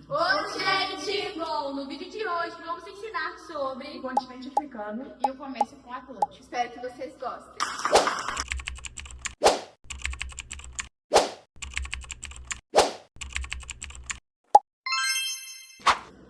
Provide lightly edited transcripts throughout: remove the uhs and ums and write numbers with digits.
Oi, gente! Bom, no vídeo de hoje vamos ensinar sobre o continente africano e o comércio com o Atlântico. Espero que vocês gostem.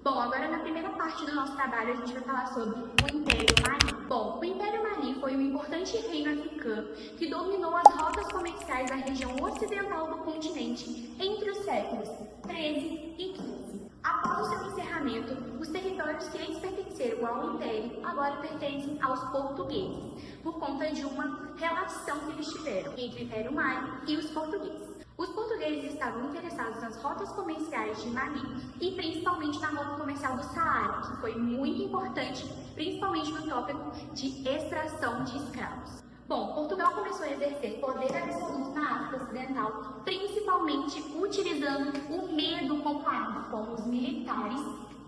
Bom, agora na primeira parte do nosso trabalho a gente vai falar sobre o Império Mali. Bom, o Império Mali foi um importante reino africano que dominou as rotas comerciais da região ocidental do continente entre os séculos 13 e 15. Após o seu encerramento, os territórios que antes pertenceram ao Império agora pertencem aos portugueses, por conta de uma relação que eles tiveram entre o Império Mali e os portugueses. Os portugueses estavam interessados nas rotas comerciais de Mali e principalmente na rota comercial do Saara, que foi muito importante, principalmente no tópico de extração de escravos. Bom, Portugal começou a exercer poder absoluto na África Ocidental, principalmente utilizando o medo como arma, como os militares,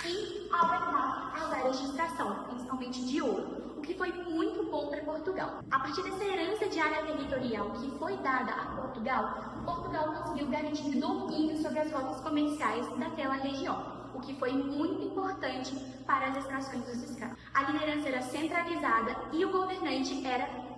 e aumentar as áreas de extração, principalmente de ouro, o que foi muito bom para Portugal. A partir dessa herança de área territorial que foi dada a Portugal, Portugal conseguiu garantir domínio sobre as rotas comerciais daquela região, o que foi muito importante para as extrações dos escravos. A liderança era centralizada e o governante era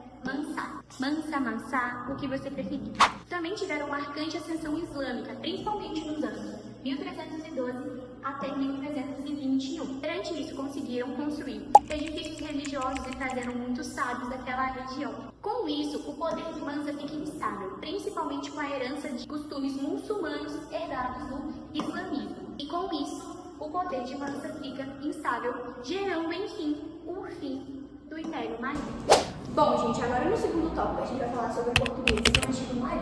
Mansa, o que você preferir. Também tiveram marcante ascensão islâmica, principalmente nos anos 1312 até 1321. Durante isso, conseguiram construir edifícios religiosos e trazeram muitos sábios daquela região. Com isso, o poder de Mansa fica instável, principalmente com a herança de costumes muçulmanos herdados do islamismo. E com isso, o poder de Mansa fica instável, gerando, enfim, o fim do Império Mali. Bom, gente, agora no segundo tópico a gente vai falar sobre portugueses no Antigo Mali.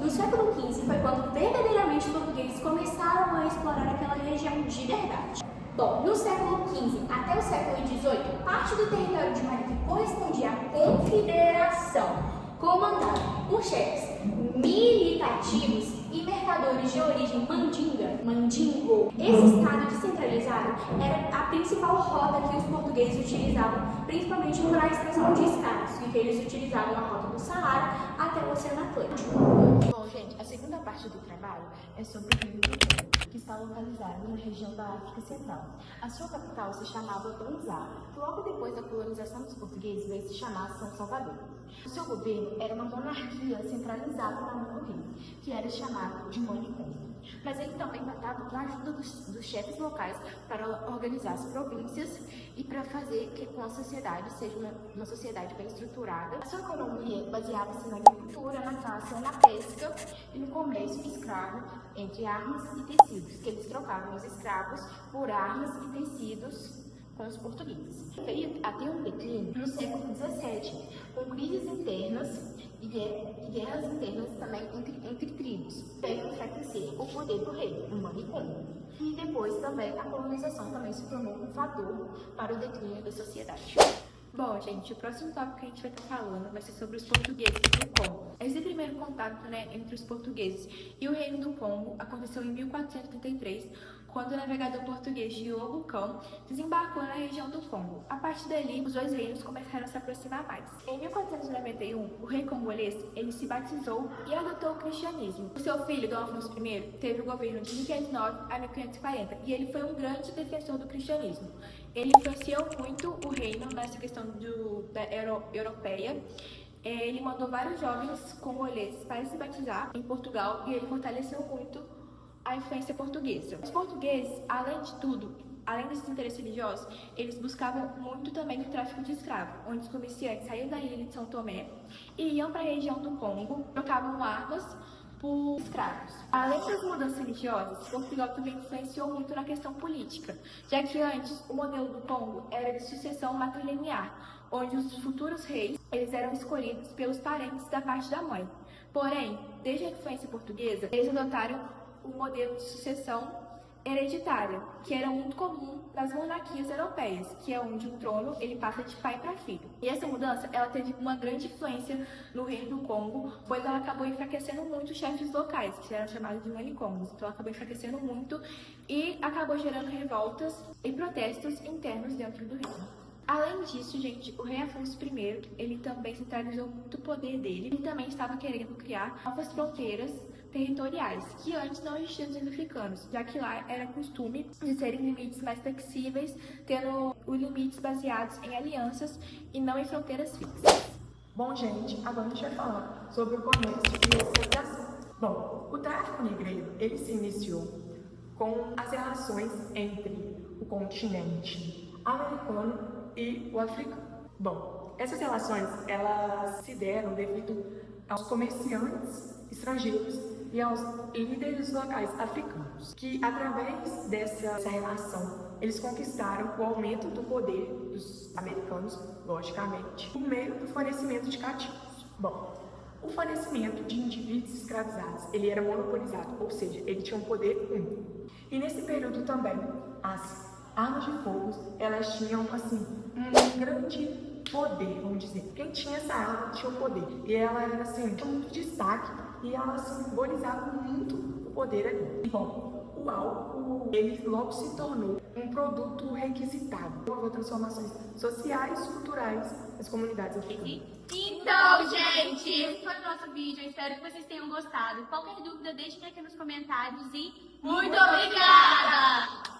No século XV foi quando verdadeiramente os portugueses começaram a explorar aquela região de verdade. Bom, no século XV até o século XVIII, parte do território de Mali que correspondia à Confederação, comandada por chefes militativos e mercadores de origem mandingo. Esse estado descentralizado era a principal rota que os portugueses utilizavam, principalmente para a extração de escravos, e que eles utilizavam a rota do Saara até o Oceano Atlântico. Bom, gente, a segunda parte do trabalho é sobre o Reino do Congo, que está localizado na região da África Central. A sua capital se chamava Banzar. Logo depois da colonização dos portugueses, veio se chamar São Salvador. O seu governo era uma monarquia centralizada na mão do rei, que era chamado de manicômio. Mas ele também contava com a ajuda dos chefes locais para organizar as províncias e para fazer que a sociedade seja uma sociedade bem estruturada. A sua economia baseava-se na agricultura, na caça, na pesca e no comércio escravo entre armas e tecidos, que eles trocavam os escravos por armas e tecidos com os portugueses. Veio a ter um declínio no século XVII, com crises internas e guerras internas também entre tribos. Veio enfraquecer o poder do rei, o manicômio. E depois também a colonização também se tornou um fator para o declínio da sociedade. Bom, gente, o próximo tópico que a gente vai estar falando vai ser sobre os portugueses do Congo. Esse primeiro contato, entre os portugueses e o Reino do Congo aconteceu em 1433, quando o navegador português Diogo Cão desembarcou na região do Congo. A partir dali, os dois reinos começaram a se aproximar mais. Em 1491, o rei congolês ele se batizou e adotou o cristianismo. O seu filho, Dom Afonso I, teve o governo de 1509 a 1540 e ele foi um grande defensor do cristianismo. Ele influenciou muito o reino nessa questão europeia. Ele mandou vários jovens congoleses para se batizar em Portugal e ele fortaleceu muito a influência portuguesa. Os portugueses, além de tudo, além desses interesses religiosos, eles buscavam muito também o tráfico de escravos, onde os comerciantes saíam da ilha de São Tomé e iam para a região do Congo, trocavam armas por escravos. Além das mudanças religiosas, Portugal também influenciou muito na questão política, já que antes o modelo do Congo era de sucessão matrilinear, onde os futuros reis eles eram escolhidos pelos parentes da parte da mãe. Porém, desde a influência portuguesa, eles adotaram o modelo de sucessão hereditária, que era muito comum nas monarquias europeias, que é onde o trono ele passa de pai para filho. E essa mudança ela teve uma grande influência no Reino do Congo, pois ela acabou enfraquecendo muito os chefes locais, que eram chamados de manicômios. Então ela acabou enfraquecendo muito e acabou gerando revoltas e protestos internos dentro do reino. Além disso, gente, o rei Afonso I, ele também centralizou muito o poder dele. Ele também estava querendo criar novas fronteiras territoriais, que antes não existiam nos reinos africanos, já que lá era costume de serem limites mais flexíveis, tendo os limites baseados em alianças e não em fronteiras fixas. Bom, gente, agora a gente vai falar sobre o comércio e a escravização. Bom, o tráfico negreiro, ele se iniciou com as relações entre o continente americano e o africano. Bom, essas relações, elas se deram devido aos comerciantes estrangeiros e aos líderes locais africanos, que através dessa relação, eles conquistaram o aumento do poder dos americanos, logicamente, por meio do fornecimento de cativos. Bom, o fornecimento de indivíduos escravizados, ele era monopolizado, ou seja, ele tinha um poder único. E nesse período também, as armas de fogo, elas tinham, assim, um grande poder, vamos dizer. Quem tinha essa arma tinha o poder. E ela era, assim, tinha muito destaque e ela simbolizava muito o poder ali. Bom, o álcool, ele logo se tornou um produto requisitado. Houve transformações sociais e culturais das comunidades africanas. Então, gente, esse foi o nosso vídeo. Eu espero que vocês tenham gostado. Qualquer dúvida, deixem aqui nos comentários e muito obrigada!